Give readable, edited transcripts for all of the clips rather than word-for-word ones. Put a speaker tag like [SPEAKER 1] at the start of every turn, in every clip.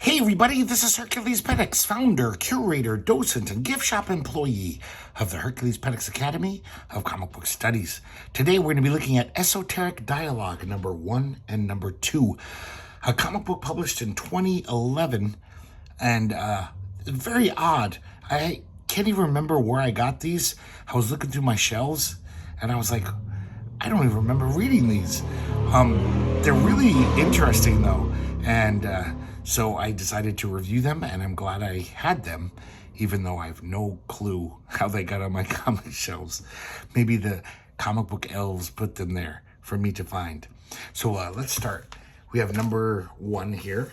[SPEAKER 1] Hey everybody, this is herculespetix, founder, curator, docent, and gift shop employee of the herculespetix Academy of Comic Book Studies. Today we're going to be looking at Esoteric Dialogue, number 1 and number 2. A comic book published in 2011, and very odd. I can't even remember where I got these. I was looking through my shelves, and I was like, I don't even remember reading these. They're really interesting though, and so I decided to review them, and I'm glad I had them, even though I have no clue how they got on my comic shelves. Maybe the comic book elves put them there for me to find. So let's start. We have number 1 here,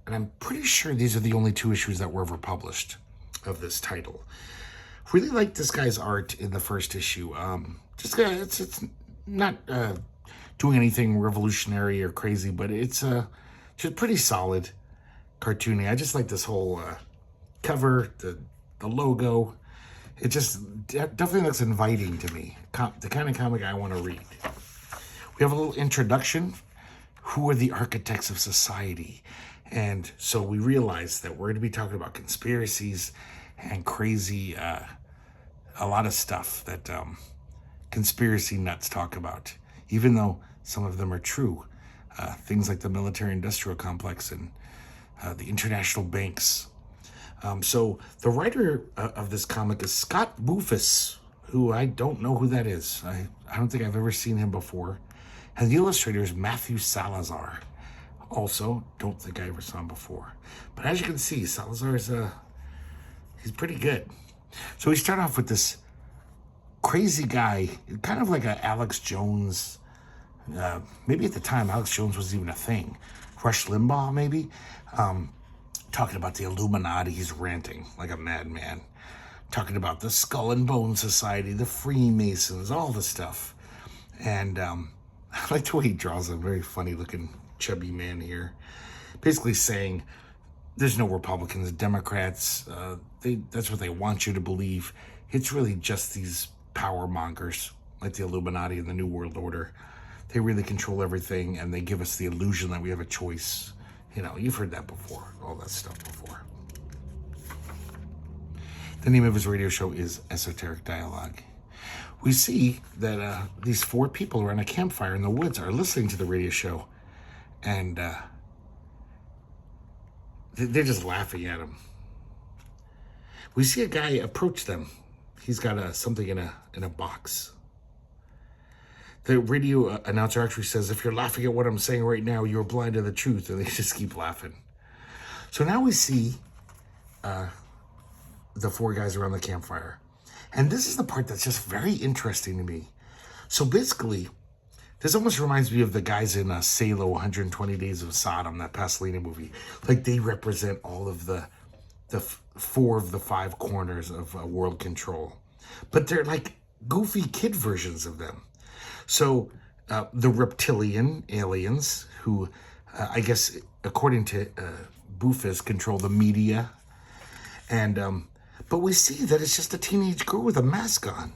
[SPEAKER 1] and I'm pretty sure these are the only 2 issues that were ever published of this title. Really like this guy's art in the first issue. It's not doing anything revolutionary or crazy, but it's just pretty solid cartooning. I just like this whole cover, the logo. It just definitely looks inviting to me. The kind of comic I want to read. We have a little introduction. Who are the architects of society? And so we realize that we're going to be talking about conspiracies and crazy, a lot of stuff that conspiracy nuts talk about, even though some of them are true. Things like the military-industrial complex and the international banks. So the writer of this comic is Scott Bufis, who I don't know who that is. I don't think I've ever seen him before. And the illustrator is Matthew Salazar. Also, don't think I ever saw him before. But as you can see, Salazar is he's pretty good. So we start off with this crazy guy, kind of like a Alex Jones. Maybe at the time Alex Jones was even a thing. Rush Limbaugh, maybe, talking about the Illuminati. He's ranting like a madman, talking about the Skull and Bone Society, the Freemasons, all the stuff. And I like the way he draws a very funny looking chubby man here, basically saying there's no Republicans, Democrats. That's what they want you to believe. It's really just these power mongers like the Illuminati and the New World Order. They really control everything, and they give us the illusion that we have a choice. You know, you've heard that before, all that stuff before. The name of his radio show is Esoteric Dialogue. We see that these 4 people around a campfire in the woods are listening to the radio show, and they're just laughing at him. We see a guy approach them. He's got something in a box. The radio announcer actually says, if you're laughing at what I'm saying right now, you're blind to the truth. And they just keep laughing. So now we see the 4 guys around the campfire. And this is the part that's just very interesting to me. So basically, this almost reminds me of the guys in Salo, 120 Days of Sodom, that Pasolini movie. Like, they represent all of the 4 of the 5 corners of world control. But they're like goofy kid versions of them. So the reptilian aliens, who I guess, according to Bufis, control the media. And but we see that it's just a teenage girl with a mask on.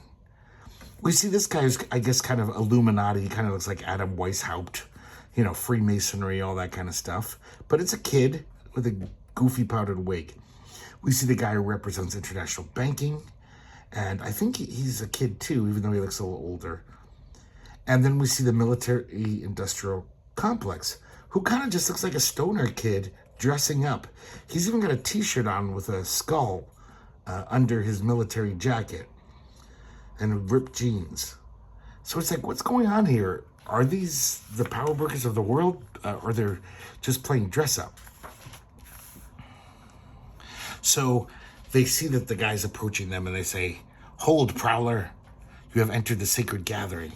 [SPEAKER 1] We see this guy who's, I guess, kind of Illuminati. He kind of looks like Adam Weishaupt, you know, Freemasonry, all that kind of stuff. But it's a kid with a goofy powdered wig. We see the guy who represents international banking. And I think he's a kid too, even though he looks a little older. And then we see the military-industrial complex, who kind of just looks like a stoner kid dressing up. He's even got a t-shirt on with a skull under his military jacket and ripped jeans. So it's like, what's going on here? Are these the power brokers of the world? Or they're just playing dress up? So they see that the guy's approaching them and they say, "Hold, prowler, you have entered the sacred gathering.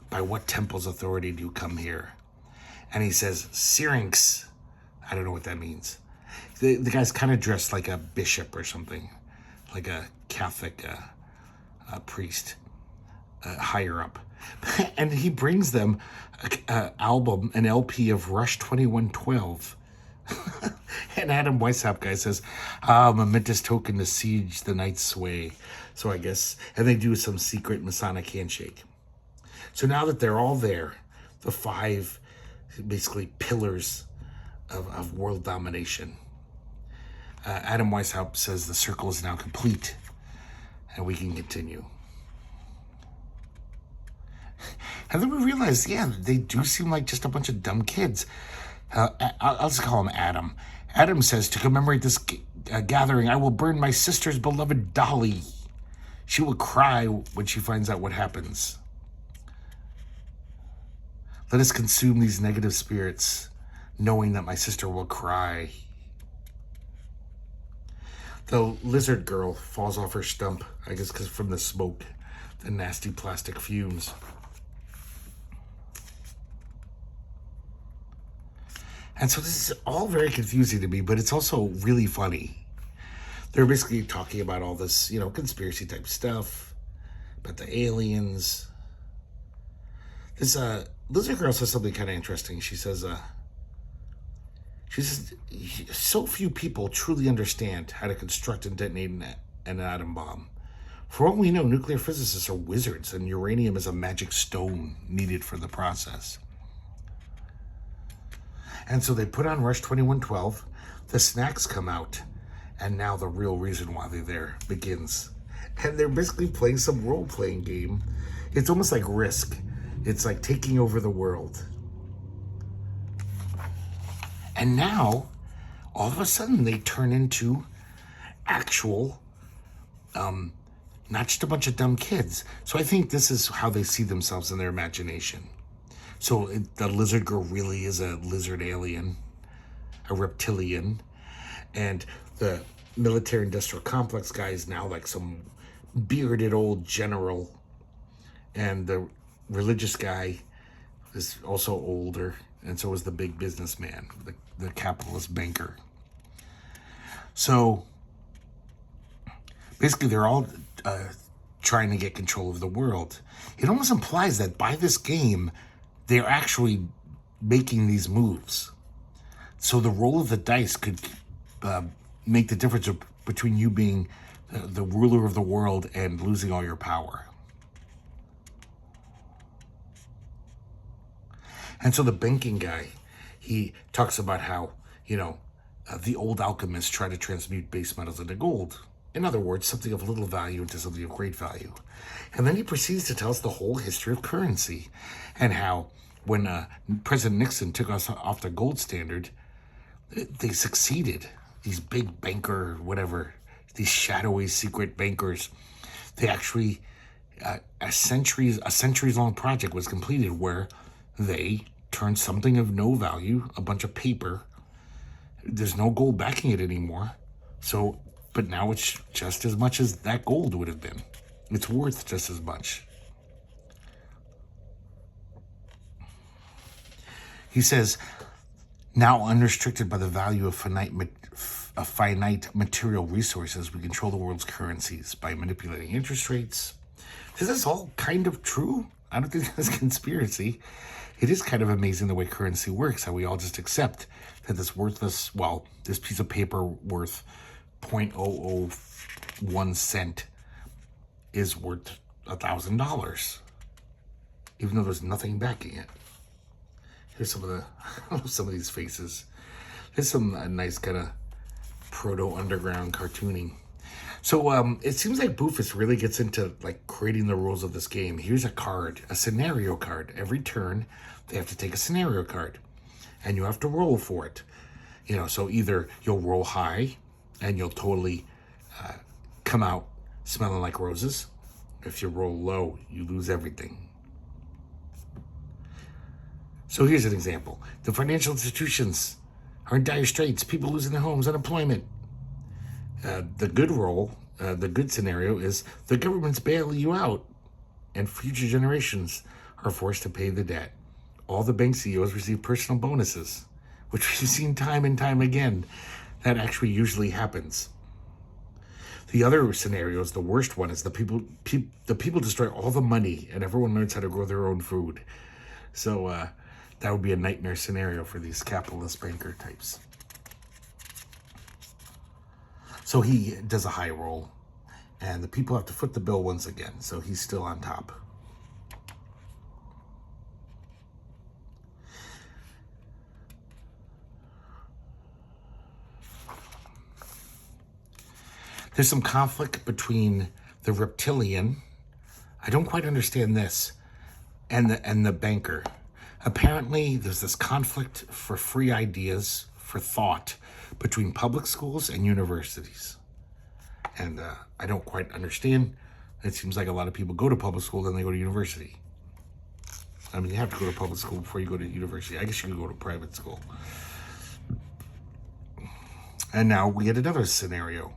[SPEAKER 1] By what temple's authority do you come here?" And he says, "Syrinx." I don't know what that means. The guy's kind of dressed like a bishop or something, like a Catholic priest, higher up. And he brings them an LP of Rush 2112. And Adam Weishaupt guy says, momentous token to siege the night's sway. So I guess, and they do some secret Masonic handshake. So now that they're all there, the 5 basically pillars of world domination, Adam Weishaupt says the circle is now complete, and we can continue. And then we realize, yeah, they do seem like just a bunch of dumb kids. I'll just call him Adam. Adam says, to commemorate this gathering, I will burn my sister's beloved dolly. She will cry when she finds out what happens. Let us consume these negative spirits, knowing that my sister will cry. The lizard girl falls off her stump, I guess because from the smoke, the nasty plastic fumes. And so this is all very confusing to me, but it's also really funny. They're basically talking about all this, conspiracy type stuff, about the aliens. This lizard girl says something kind of interesting. She says, so few people truly understand how to construct and detonate an atom bomb. For all we know, nuclear physicists are wizards, and uranium is a magic stone needed for the process. And so they put on Rush 2112, the snacks come out, and now the real reason why they're there begins. And they're basically playing some role-playing game. It's almost like Risk. It's like taking over the world. And now, all of a sudden, they turn into actual, not just a bunch of dumb kids. So I think this is how they see themselves in their imagination. So the lizard girl really is a lizard alien, a reptilian, and the military-industrial complex guy is now like some bearded old general, and the religious guy is also older, and so is the big businessman, the capitalist banker. So basically they're all trying to get control of the world. It almost implies that by this game, they're actually making these moves. So the roll of the dice could make the difference between you being the ruler of the world and losing all your power. And so the banking guy, he talks about how, the old alchemists try to transmute base metals into gold. In other words, something of little value into something of great value. And then he proceeds to tell us the whole history of currency and how when President Nixon took us off the gold standard, they succeeded. These big banker, whatever, these shadowy secret bankers, they actually, a centuries-long project was completed where they turned something of no value, a bunch of paper. There's no gold backing it anymore. So, but now it's just as much as that gold would have been. It's worth just as much. He says, now unrestricted by the value of finite material resources, we control the world's currencies by manipulating interest rates. This is all kind of true. I don't think that's conspiracy. It is kind of amazing the way currency works, how we all just accept that this this piece of paper worth 0.001 cent is worth $1,000, even though there's nothing backing it. Here's some of these faces. There's some nice kind of proto-underground cartooning. So it seems like Bufis really gets into like creating the rules of this game. Here's a card, a scenario card. Every turn, they have to take a scenario card, and you have to roll for it. So either you'll roll high, and you'll totally come out smelling like roses. If you roll low, you lose everything. So here's an example. The financial institutions are in dire straits. People losing their homes, unemployment. The good roll, the good scenario is the government's bailing you out, and future generations are forced to pay the debt. All the bank CEOs receive personal bonuses, which we've seen time and time again. That actually usually happens. The other scenario is the worst one. Is the people destroy all the money, and everyone learns how to grow their own food. So that would be a nightmare scenario for these capitalist banker types. So he does a high roll, and the people have to foot the bill once again. So he's still on top. There's some conflict between the reptilian, I don't quite understand this, and the banker. Apparently, there's this conflict for free ideas, for thought, between public schools and universities. And I don't quite understand. It seems like a lot of people go to public school, then they go to university. I mean, you have to go to public school before you go to university. I guess you could go to private school. And now we get another scenario.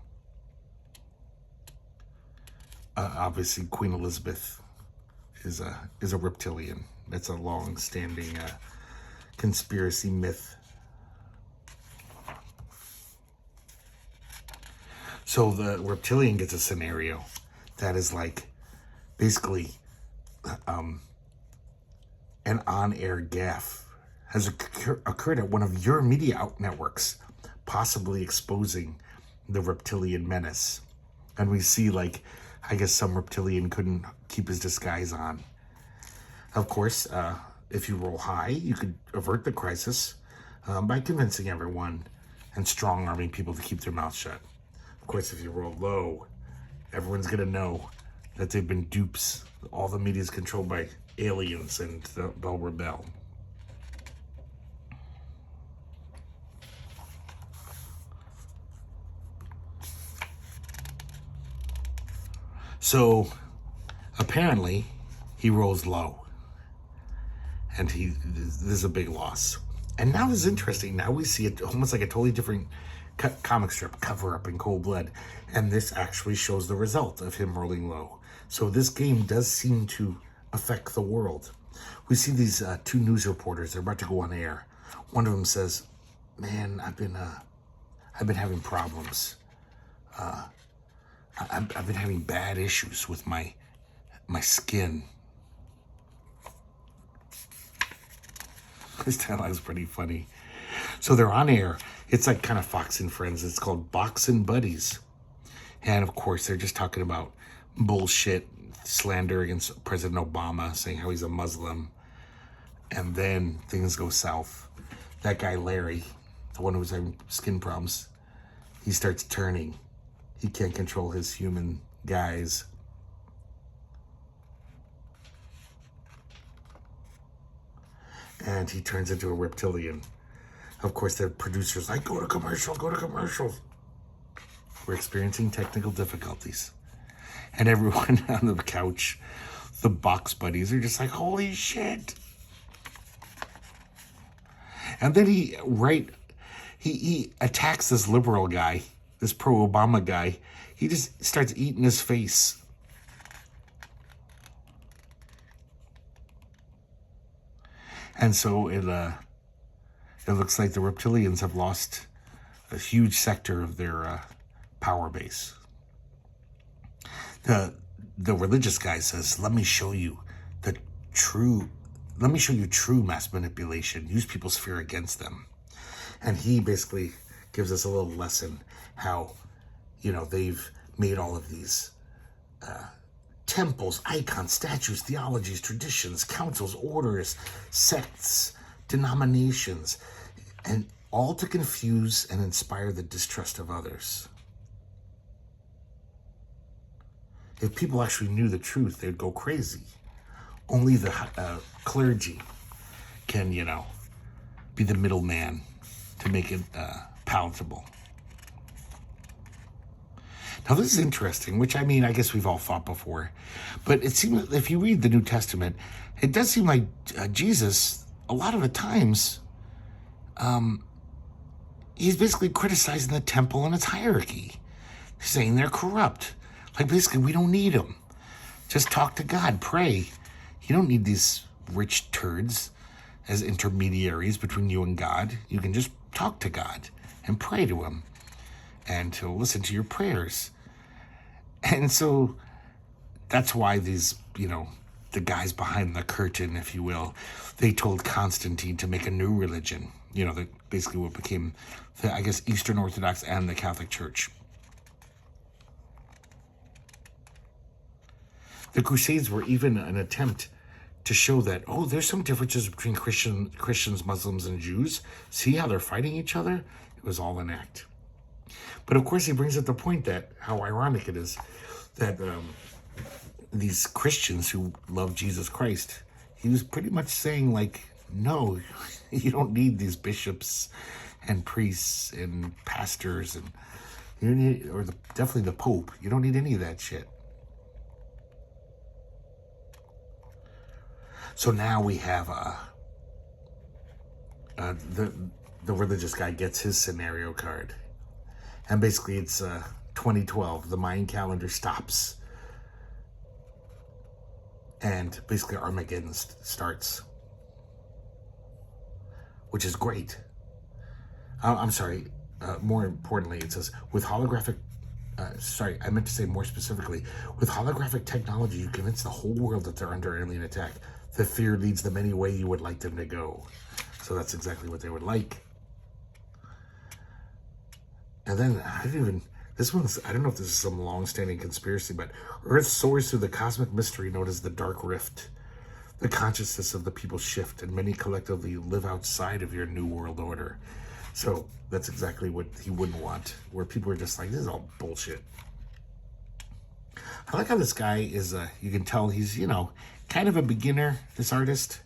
[SPEAKER 1] Obviously, Queen Elizabeth is a reptilian. That's a long-standing conspiracy myth. So the reptilian gets a scenario that is like basically an on-air gaffe has occurred at one of your media networks, possibly exposing the reptilian menace. And we see, like, I guess some reptilian couldn't keep his disguise on. Of course, if you roll high, you could avert the crisis by convincing everyone and strong-arming people to keep their mouths shut. Of course, if you roll low, everyone's going to know that they've been dupes. All the media is controlled by aliens, and they'll rebel. So, apparently, he rolls low. And this is a big loss. And now this is interesting. Now we see it almost like a totally different comic strip, cover-up in cold blood. And this actually shows the result of him rolling low. So this game does seem to affect the world. We see these two news reporters. They're about to go on air. One of them says, "Man, I've been having problems. I've been having bad issues with my skin." This dialogue is pretty funny. So they're on air. It's like kind of Fox and Friends. It's called Box and Buddies. And of course, they're just talking about bullshit, slander against President Obama, saying how he's a Muslim. And then things go south. That guy, Larry, the one who was having skin problems, he starts turning. He can't control his human guise. And he turns into a reptilian. Of course, the producer's like, go to commercial. We're experiencing technical difficulties. And everyone on the couch, the box buddies, are just like, holy shit. And then he attacks this liberal guy, this pro-Obama guy. He just starts eating his face. And so it looks like the reptilians have lost a huge sector of their power base. The religious guy says, let me show you true mass manipulation. Use people's fear against them. And he basically gives us a little lesson how, they've made all of these temples, icons, statues, theologies, traditions, councils, orders, sects, denominations, and all to confuse and inspire the distrust of others. If people actually knew the truth, they'd go crazy. Only the clergy can, be the middleman to make it palatable. Now, this is interesting, which, I guess we've all thought before. But it seems, if you read the New Testament, it does seem like Jesus, a lot of the times, he's basically criticizing the temple and its hierarchy. He's saying they're corrupt. Like, basically, we don't need them. Just talk to God, pray. You don't need these rich turds as intermediaries between you and God. You can just talk to God and pray to him. And he'll listen to your prayers. And so that's why these, the guys behind the curtain, if you will, they told Constantine to make a new religion. Basically what became, Eastern Orthodox and the Catholic Church. The Crusades were even an attempt to show that, there's some differences between Christians, Muslims, and Jews. See how they're fighting each other? It was all an act. But of course, he brings up the point that how ironic it is that these Christians who love Jesus Christ, he was pretty much saying, like, no, you don't need these bishops and priests and pastors, and you don't need, or definitely the Pope. You don't need any of that shit. So now we have the religious guy gets his scenario card, and basically it's 2012. The Mayan calendar stops, and basically Armageddon starts, which is great. I'm sorry. More importantly, it says with holographic. Sorry, I meant to say more specifically. With holographic technology, you convince the whole world that they're under alien attack. The fear leads them any way you would like them to go. So that's exactly what they would like. And then this one's, I don't know if this is some long-standing conspiracy, but Earth soars through the cosmic mystery known as the Dark Rift. The consciousness of the people shift, and many collectively live outside of your new world order. So that's exactly what he wouldn't want, where people are just like, this is all bullshit. I like how this guy is, you can tell he's, kind of a beginner, this artist.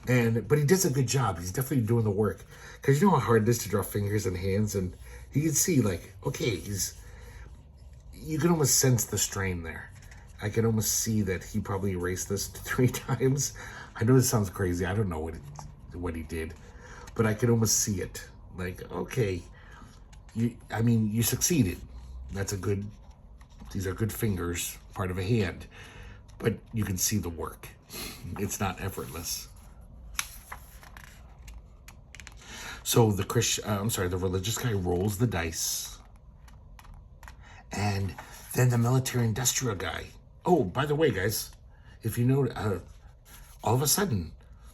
[SPEAKER 1] But he does a good job. He's definitely doing the work. Because you know how hard it is to draw fingers and hands, and you can see, like, okay, you can almost sense the strain there. I can almost see that he probably erased this 3 times. I know this sounds crazy. I don't know what he did. But I can almost see it. Like, okay, you succeeded. These are good fingers, part of a hand. But you can see the work. It's not effortless. So the religious guy rolls the dice. And then the military industrial guy. Oh, by the way, guys, if you know, all of a sudden,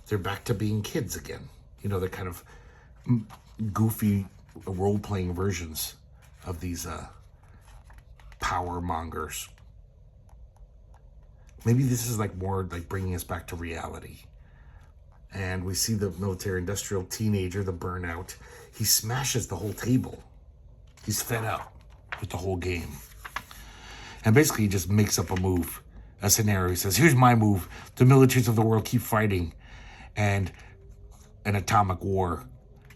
[SPEAKER 1] they're back to being kids again. The kind of goofy role-playing versions of these power mongers. Maybe this is like more like bringing us back to reality. And we see the military-industrial teenager, the burnout. He smashes the whole table. He's fed up with the whole game. And basically he just makes up a scenario. He says, here's my move. The militaries of the world keep fighting. And an atomic war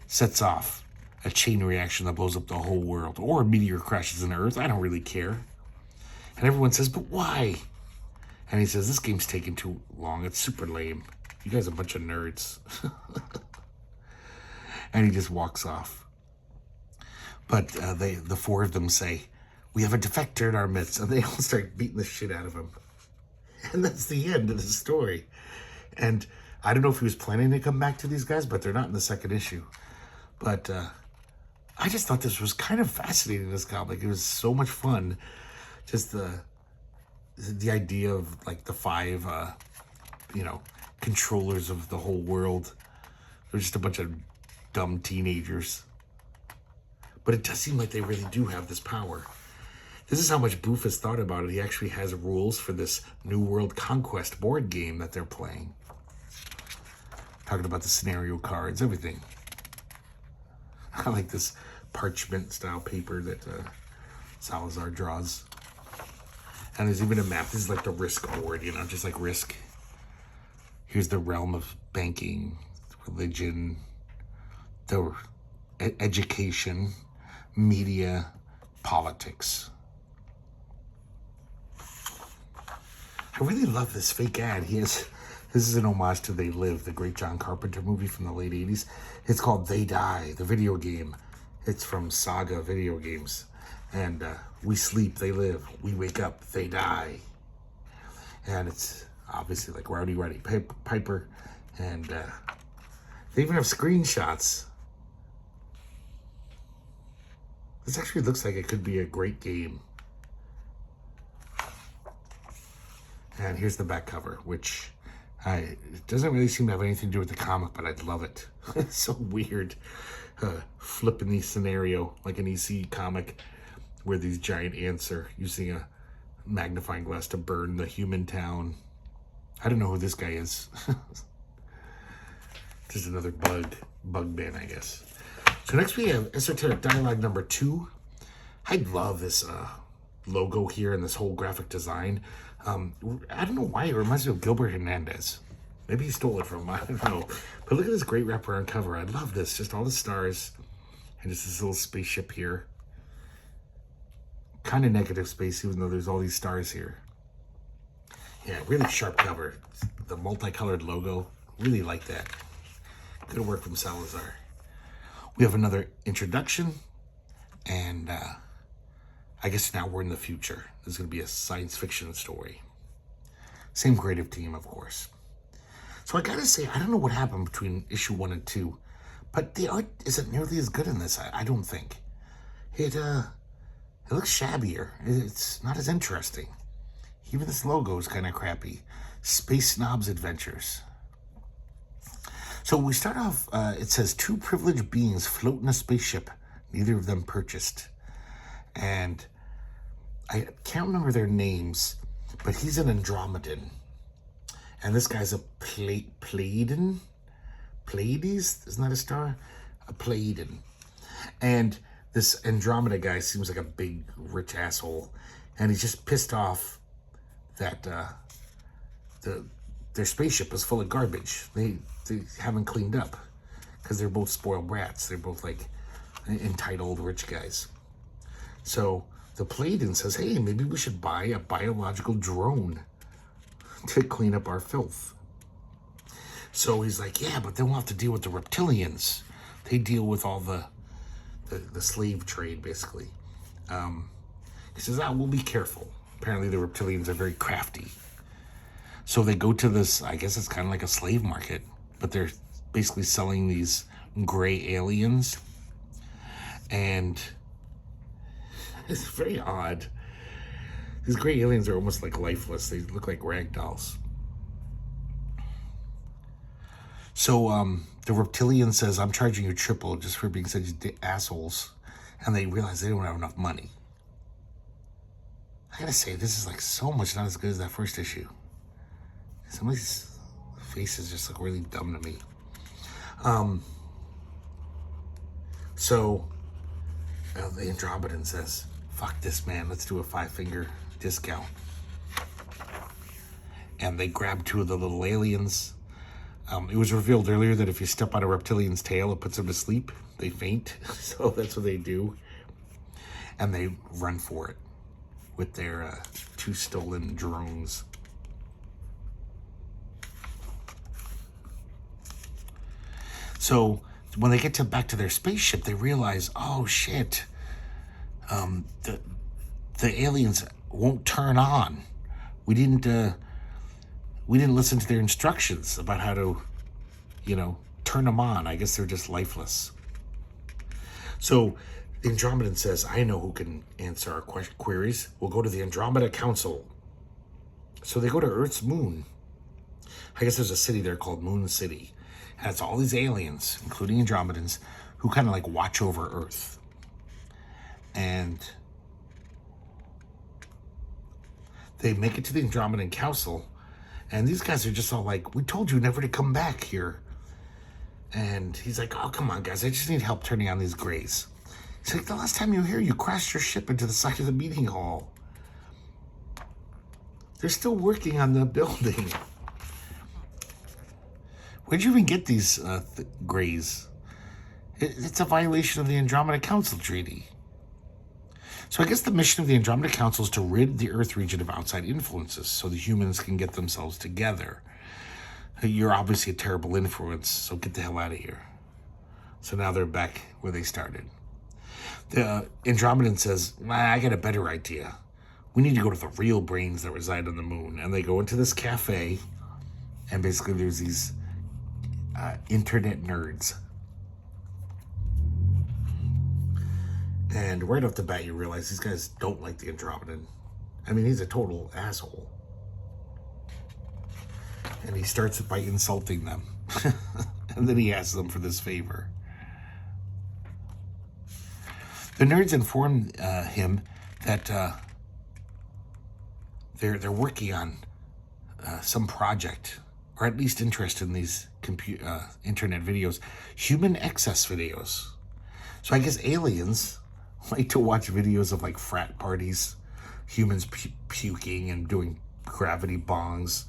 [SPEAKER 1] sets off a chain reaction that blows up the whole world. Or a meteor crashes into Earth. I don't really care. And everyone says, but why? And he says, this game's taking too long. It's super lame. You guys are a bunch of nerds. And he just walks off. But the 4 of them say, we have a defector in our midst. And they all start beating the shit out of him. And that's the end of the story. And I don't know if he was planning to come back to these guys, but they're not in the second issue. But I just thought this was kind of fascinating, this comic. It was so much fun. Just the idea of like the 5, controllers of the whole world. They're just a bunch of dumb teenagers. But it does seem like they really do have this power. This is how much Bufis thought about it. He actually has rules for this New World Conquest board game that they're playing. Talking about the scenario cards, everything. I like this parchment style paper that Salazar draws. And there's even a map. This is like the Risk board, just like Risk. Here's the realm of banking, religion, the education, media, politics. I really love this fake ad. This is an homage to They Live, the great John Carpenter movie from the late 80s. It's called They Die, the video game. It's from Saga video games. And we sleep, they live. We wake up, they die. And it's obviously like Rowdy Roddy Piper. And they even have screenshots. This actually looks like it could be a great game. And here's the back cover, which it doesn't really seem to have anything to do with the comic, but I love it. It's so weird. Flipping the scenario like an EC comic where these giant ants are using a magnifying glass to burn the human town. I don't know who this guy is. Just another bug man, I guess. So next we have Esoteric Dialogue number 2. I love this logo here and this whole graphic design. I don't know why it reminds me of Gilbert Hernandez. Maybe he stole it from him, I don't know. But look at this great wraparound cover. I love this. Just all the stars and just this little spaceship here. Kind of negative space, even though there's all these stars here. Yeah, really sharp cover. The multicolored logo. Really like that. Good work from Salazar. We have another introduction. And I guess now we're in the future. This is going to be a science fiction story. Same creative team, of course. So I gotta say, I don't know what happened between issue 1 and 2, but the art isn't nearly as good in this, I don't think. It looks shabbier. It's not as interesting. Even this logo is kind of crappy. Space Snobs Adventures. So we start off, it says, 2 privileged beings float in a spaceship, neither of them purchased. And I can't remember their names, but he's an Andromedan. And this guy's a Pleiadian? Pleiades? Isn't that a star? A Pleiadian. And this Andromeda guy seems like a big, rich asshole. And he's just pissed off that their spaceship is full of garbage. They haven't cleaned up. Because they're both spoiled brats. They're both like entitled rich guys. So the Pleiadian says, hey, maybe we should buy a biological drone to clean up our filth. So he's like, yeah, but then we'll have to deal with the Reptilians. They deal with all the slave trade, basically. He says, we'll be careful. Apparently the Reptilians are very crafty. So they go to this, I guess it's kind of like a slave market, but they're basically selling these gray aliens. And it's very odd. These gray aliens are almost like lifeless. They look like rag dolls. So the Reptilian says, I'm charging you triple just for being such assholes. And they realize they don't have enough money. I gotta say, this is like so much not as good as that first issue. Some of these faces just look really dumb to me. So the Andromedan says, fuck this, man. Let's do a 5-finger discount. And they grab 2 of the little aliens. It was revealed earlier that if you step on a reptilian's tail, it puts them to sleep. They faint. So that's what they do. And they run for it with their 2 stolen drones. So when they get back to their spaceship, they realize, oh shit, the aliens won't turn on. We didn't listen to their instructions about how to, turn them on. I guess they're just lifeless. So the Andromedan says, I know who can answer our queries. We'll go to the Andromeda Council. So they go to Earth's moon. I guess there's a city there called Moon City. And it's all these aliens, including Andromedans, who kind of like watch over Earth. And they make it to the Andromedan Council. And these guys are just all like, we told you never to come back here. And he's like, oh, come on, guys. I just need help turning on these grays. He's like, the last time you were here, you crashed your ship into the side of the meeting hall. They're still working on the building. Where'd you even get these grays? It's a violation of the Andromeda Council Treaty. So I guess the mission of the Andromeda Council is to rid the Earth region of outside influences so the humans can get themselves together. You're obviously a terrible influence, so get the hell out of here. So now they're back where they started. The Andromedan says, I got a better idea. We need to go to the real brains that reside on the moon. And they go into this cafe, and basically there's these internet nerds. And right off the bat, you realize these guys don't like the Andromedan. I mean, he's a total asshole. And he starts by insulting them. And then he asks them for this favor. The nerds inform him that they're working on some project, or at least interested in these internet videos, human excess videos. So I guess aliens like to watch videos of like frat parties, humans puking and doing gravity bongs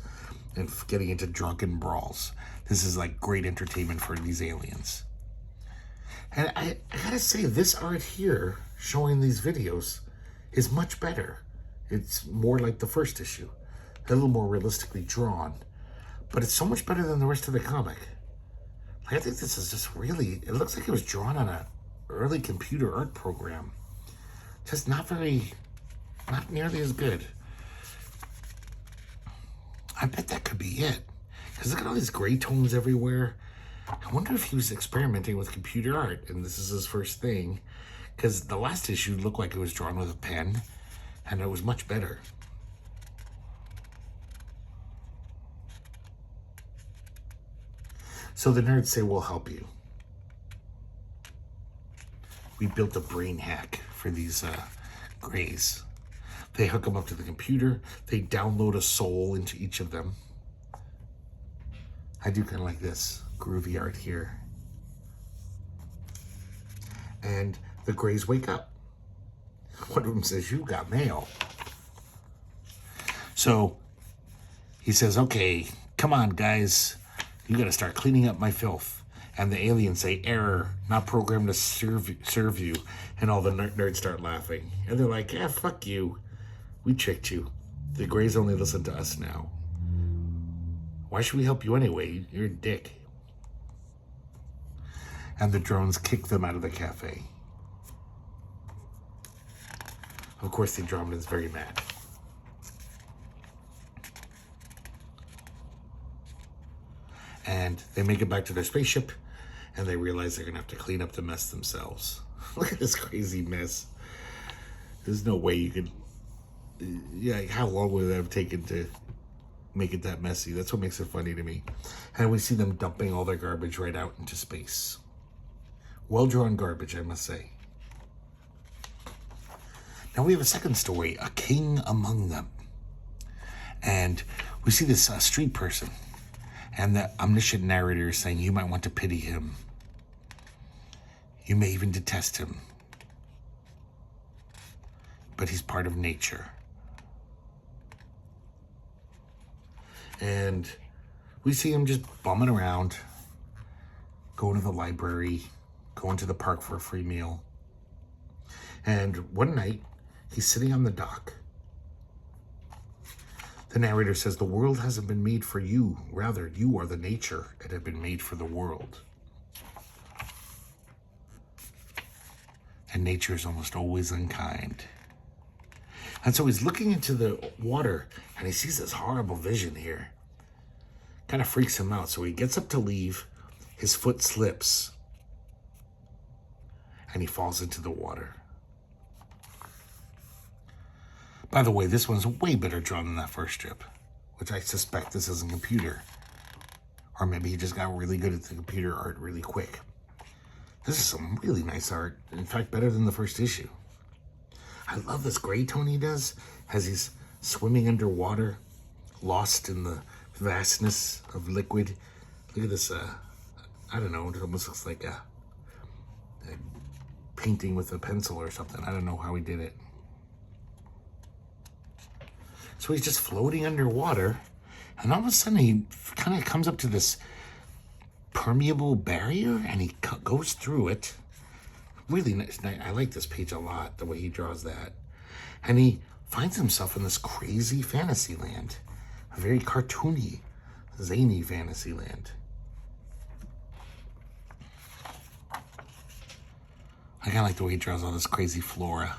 [SPEAKER 1] and getting into drunken brawls. This is like great entertainment for these aliens. And I gotta say, this art here showing these videos is much better. It's more like the first issue, a little more realistically drawn, but it's so much better than the rest of the comic. Like, I think this is just really, it looks like it was drawn on an early computer art program. Just not nearly as good. I bet that could be it. Because look at all these gray tones everywhere. I wonder if he was experimenting with computer art and this is his first thing. Because the last issue looked like it was drawn with a pen and it was much better. So the nerds say, we'll help you. We built a brain hack for these grays. They hook them up to the computer. They download a soul into each of them. I do kind of like this groovy art here. And the grays wake up. One of them says, you got mail. So he says, okay, come on, guys. You got to start cleaning up my filth. And the aliens say, error, not programmed to serve you. And all the nerds start laughing. And they're like, yeah, fuck you. We tricked you. The grays only listen to us now. Why should we help you anyway? You're a dick. And the drones kick them out of the cafe. Of course, the Andromedan's very mad. And they make it back to their spaceship, and they realize they're going to have to clean up the mess themselves. Look at this crazy mess. There's no way you could... Yeah, how long would it have taken to make it that messy? That's what makes it funny to me. And we see them dumping all their garbage right out into space. Well-drawn garbage, I must say. Now we have a second story, A King Among Them. And we see this street person. And the omniscient narrator is saying, you might want to pity him. You may even detest him. But he's part of nature. And we see him just bumming around, going to the library, going to the park for a free meal. And one night, he's sitting on the dock. The narrator says, the world hasn't been made for you. Rather, you are the nature that have been made for the world. And nature is almost always unkind. And so he's looking into the water and he sees this horrible vision here. Kind of freaks him out. So he gets up to leave. His foot slips. And he falls into the water. By the way, this one's way better drawn than that first strip, which I suspect this isn't computer. Or maybe he just got really good at the computer art really quick. This is some really nice art. In fact, better than the first issue. I love this gray tone he does as he's swimming underwater, lost in the vastness of liquid. Look at this, I don't know, it almost looks like a painting with a pencil or something. I don't know how he did it. So he's just floating underwater, and all of a sudden he kind of comes up to this permeable barrier, and he goes through it. Really nice. I like this page a lot, the way he draws that. And he finds himself in this crazy fantasy land, a very cartoony, zany fantasy land. I kind of like the way he draws all this crazy flora.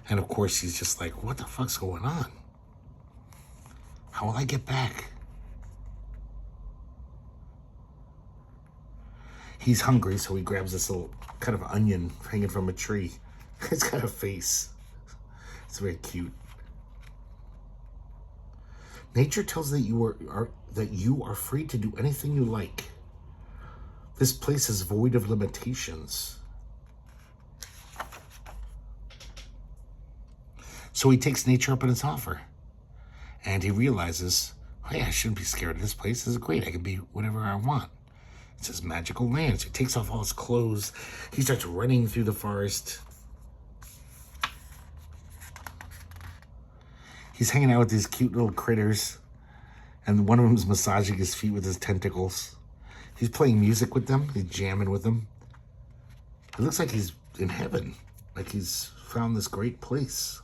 [SPEAKER 1] And of course, he's just like, what the fuck's going on? How will I get back? He's hungry, so he grabs this little kind of onion hanging from a tree. It's got a face. It's very cute. Nature tells that you are free to do anything you like. This place is void of limitations. So he takes nature up on its offer. And he realizes, hey, I shouldn't be scared of this place. This is great. I can be whatever I want. It says magical land. So he takes off all his clothes. He starts running through the forest. He's hanging out with these cute little critters. And one of them's massaging his feet with his tentacles. He's playing music with them. He's jamming with them. It looks like he's in heaven. Like he's found this great place.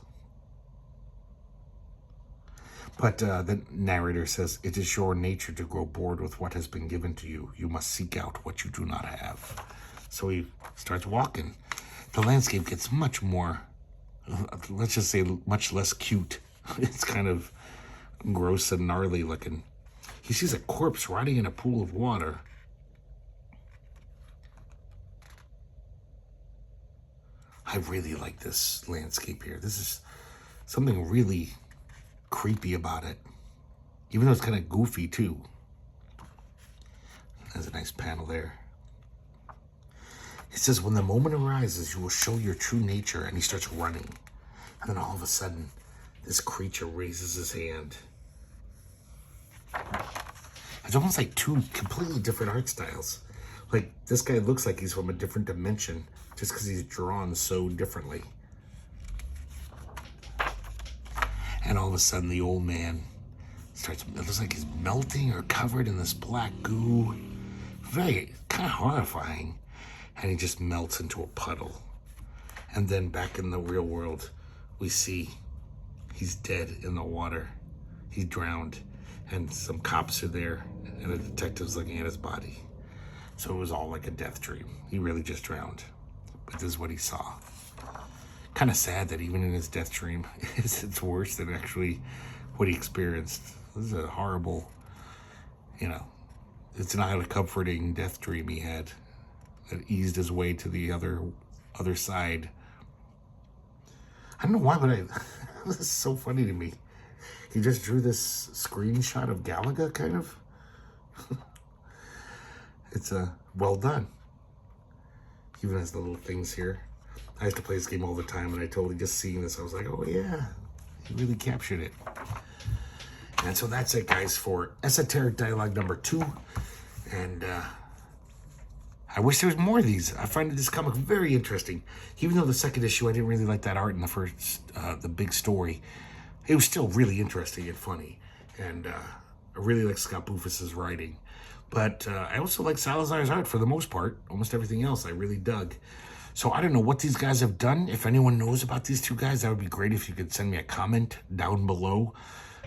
[SPEAKER 1] But the narrator says, it is your nature to grow bored with what has been given to you. You must seek out what you do not have. So he starts walking. The landscape gets much more, let's just say, much less cute. It's kind of gross and gnarly looking. He sees a corpse rotting in a pool of water. I really like this landscape here. This is something really creepy about it, even though it's kind of goofy too. There's a nice panel there. He says, when the moment arises, you will show your true nature. And he starts running. And then all of a sudden, this creature raises his hand. It's almost like two completely different art styles. Like, this guy looks like he's from a different dimension just because he's drawn so differently. And all of a sudden, the old man starts, it looks like he's melting or covered in this black goo. Very kind of horrifying. And he just melts into a puddle. And then back in the real world, we see he's dead in the water. He's drowned. And some cops are there. And a detective's looking at his body. So it was all like a death dream. He really just drowned. But this is what he saw. Kind of sad that even in his death dream, it's worse than actually what he experienced. This is a horrible, it's not a comforting death dream he had that eased his way to the other side. I don't know why, but this is so funny to me. He just drew this screenshot of Galaga, kind of. It's well done. Even has the little things here. I used to play this game all the time, and I totally just seeing this, I was like, oh yeah, he really captured it. And so that's it, guys, for Esoteric Dialogue number 2. And I wish there was more of these. I find this comic very interesting. Even though the second issue, I didn't really like that art in the first, the big story. It was still really interesting and funny. And I really like Scott Bufis's writing. But I also like Salazar's art for the most part. Almost everything else I really dug. So I don't know what these guys have done. If anyone knows about these two guys, that would be great if you could send me a comment down below.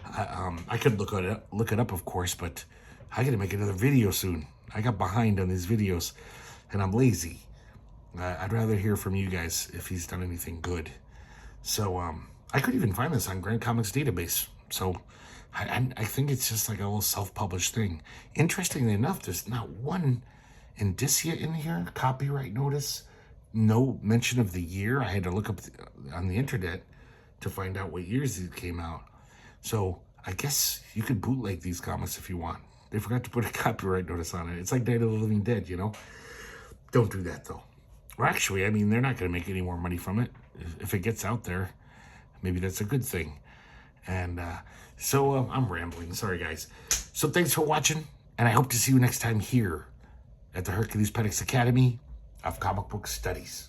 [SPEAKER 1] I could look it up, of course, but I got to make another video soon. I got behind on these videos, and I'm lazy. I'd rather hear from you guys if he's done anything good. So I could even find this on Grand Comics database. So I think it's just like a little self-published thing. Interestingly enough, there's not one indicia in here, copyright notice, no mention of the year. I had to look up on the internet to find out what years it came out. So I guess you could bootleg these comics if you want. They forgot to put a copyright notice on it. It's like Night of the Living Dead, Don't do that, though. Or actually, I mean, they're not going to make any more money from it. If it gets out there, maybe that's a good thing. And so I'm rambling. Sorry, guys. So thanks for watching, and I hope to see you next time here at the herculespetix Academy of Comic Book Studies.